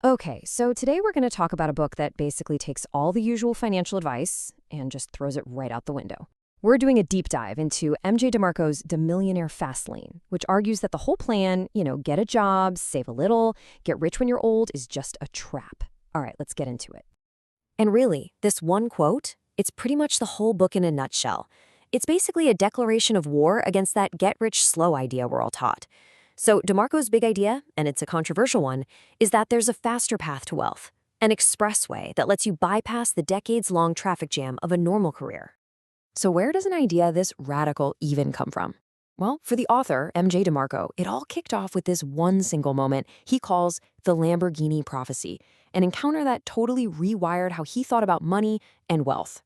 Okay, so today we're going to talk about a book that basically takes all the usual financial advice and just throws it right out the window. We're doing a deep dive into MJ DeMarco's The Millionaire Fastlane, which argues that the whole plan, get a job, save a little, get rich when you're old, is just a trap. All right, let's get into it. And really, this one quote, it's pretty much the whole book in a nutshell. It's basically a declaration of war against that get-rich-slow idea we're all taught. So DeMarco's big idea, and it's a controversial one, is that there's a faster path to wealth, an expressway that lets you bypass the decades-long traffic jam of a normal career. So where does an idea this radical even come from? Well, for the author, MJ DeMarco, it all kicked off with this one single moment he calls the Lamborghini prophecy, an encounter that totally rewired how he thought about money and wealth.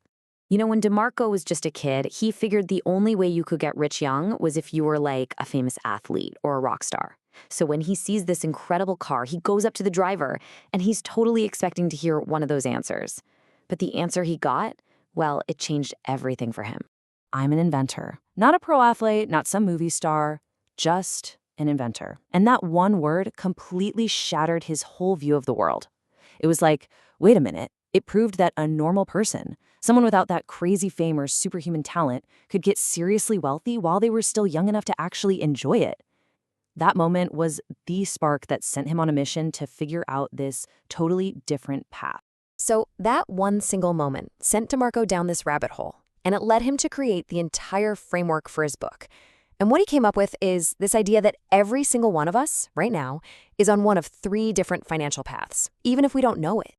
When DeMarco was just a kid, he figured the only way you could get rich young was if you were like a famous athlete or a rock star. So when he sees this incredible car, he goes up to the driver, and he's totally expecting to hear one of those answers. But the answer he got, well, it changed everything for him. I'm an inventor. Not a pro athlete, not some movie star, just an inventor. And that one word completely shattered his whole view of the world. It was like, wait a minute, it proved that a normal person, someone without that crazy fame or superhuman talent, could get seriously wealthy while they were still young enough to actually enjoy it. That moment was the spark that sent him on a mission to figure out this totally different path. So that one single moment sent DeMarco down this rabbit hole, and it led him to create the entire framework for his book. And what he came up with is this idea that every single one of us, right now, is on one of three different financial paths, even if we don't know it.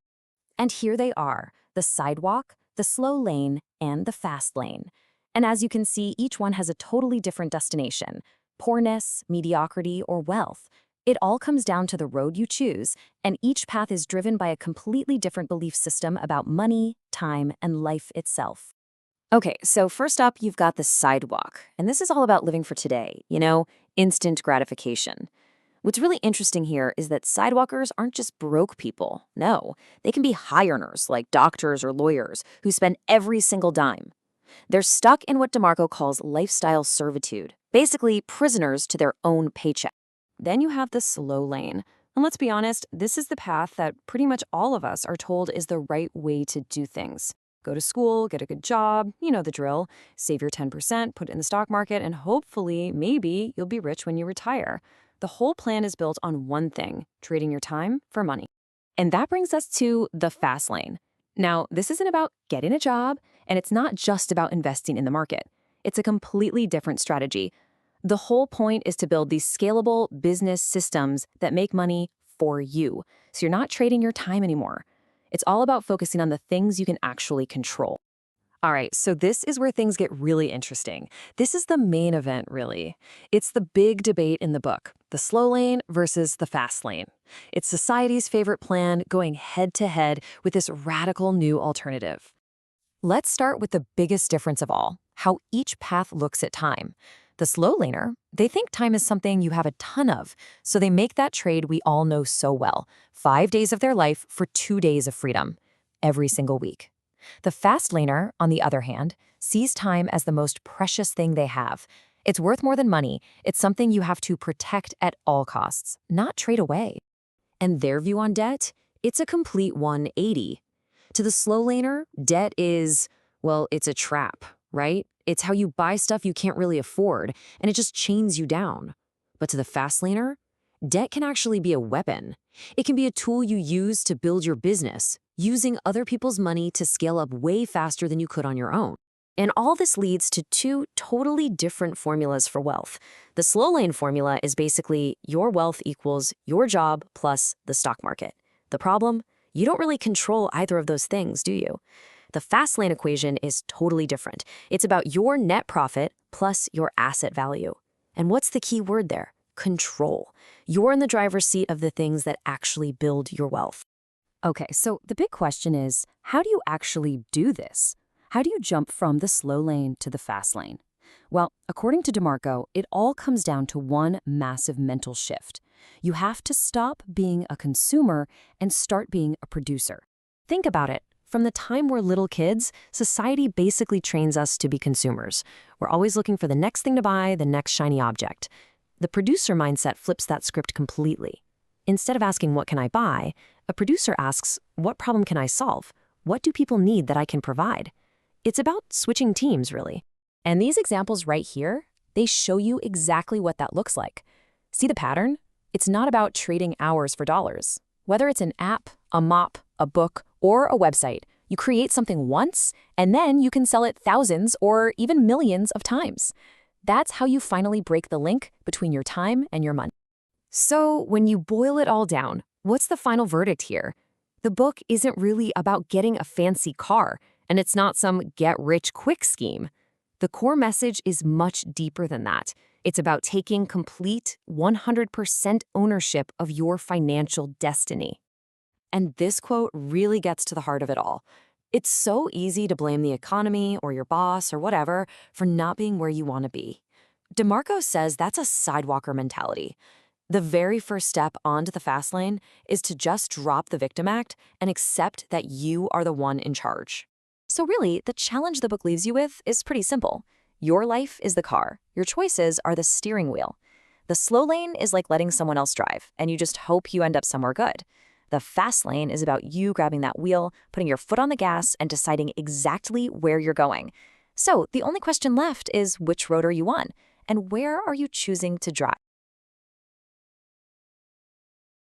And here they are, the Sidewalk, the Slowlane, and the Fastlane. And as you can see, each one has a totally different destination: poorness, mediocrity, or wealth. It all comes down to the road you choose, and each path is driven by a completely different belief system about money, time, and life itself. Okay, so first up, you've got the Sidewalk, and this is all about living for today, instant gratification. What's really interesting here is that sidewalkers aren't just broke people. No, they can be high earners like doctors or lawyers who spend every single dime. They're stuck in what DeMarco calls lifestyle servitude, basically prisoners to their own paycheck. Then you have the slow lane. And let's be honest, this is the path that pretty much all of us are told is the right way to do things. Go to school, get a good job, you know the drill, save your 10%, put it in the stock market, and hopefully, maybe, you'll be rich when you retire. The whole plan is built on one thing: trading your time for money. And that brings us to the fast lane. Now, this isn't about getting a job, and it's not just about investing in the market. It's a completely different strategy. The whole point is to build these scalable business systems that make money for you, so you're not trading your time anymore. It's all about focusing on the things you can actually control. All right, so this is where things get really interesting. This is the main event, really. It's the big debate in the book, the slow lane versus the fast lane. It's society's favorite plan going head-to-head with this radical new alternative. Let's start with the biggest difference of all, how each path looks at time. The slow laner, they think time is something you have a ton of, so they make that trade we all know so well: 5 days of their life for 2 days of freedom, every single week. The fast laner, on the other hand, sees time as the most precious thing they have. It's worth more than money. It's something you have to protect at all costs, not trade away. And their view on debt? It's a complete 180. To the slow laner, debt is, well, it's a trap, right? It's how you buy stuff you can't really afford, and it just chains you down. But to the fast laner, debt can actually be a weapon. It can be a tool you use to build your business, using other people's money to scale up way faster than you could on your own. And all this leads to two totally different formulas for wealth. The slow lane formula is basically your wealth equals your job plus the stock market. The problem? You don't really control either of those things, do you? The fast lane equation is totally different. It's about your net profit plus your asset value. And what's the key word there? Control. You're in the driver's seat of the things that actually build your wealth. Okay, so the big question is, how do you actually do this? How do you jump from the slow lane to the fast lane? Well, according to DeMarco, it all comes down to one massive mental shift. You have to stop being a consumer and start being a producer. Think about it. From the time we're little kids, society basically trains us to be consumers. We're always looking for the next thing to buy, the next shiny object. The producer mindset flips that script completely. Instead of asking, what can I buy? A producer asks, what problem can I solve? What do people need that I can provide? It's about switching teams, really. And these examples right here, they show you exactly what that looks like. See the pattern? It's not about trading hours for dollars. Whether it's an app, a mop, a book, or a website, you create something once, and then you can sell it thousands or even millions of times. That's how you finally break the link between your time and your money. So, when you boil it all down, what's the final verdict here? The book isn't really about getting a fancy car, and it's not some get-rich-quick scheme. The core message is much deeper than that. It's about taking complete 100% ownership of your financial destiny. And this quote really gets to the heart of it all. It's so easy to blame the economy or your boss or whatever for not being where you want to be. DeMarco says that's a sidewalker mentality. The very first step onto the fast lane is to just drop the victim act and accept that you are the one in charge. So really, the challenge the book leaves you with is pretty simple. Your life is the car. Your choices are the steering wheel. The slow lane is like letting someone else drive, and you just hope you end up somewhere good. The fast lane is about you grabbing that wheel, putting your foot on the gas, and deciding exactly where you're going. So the only question left is which road are you on, and where are you choosing to drive?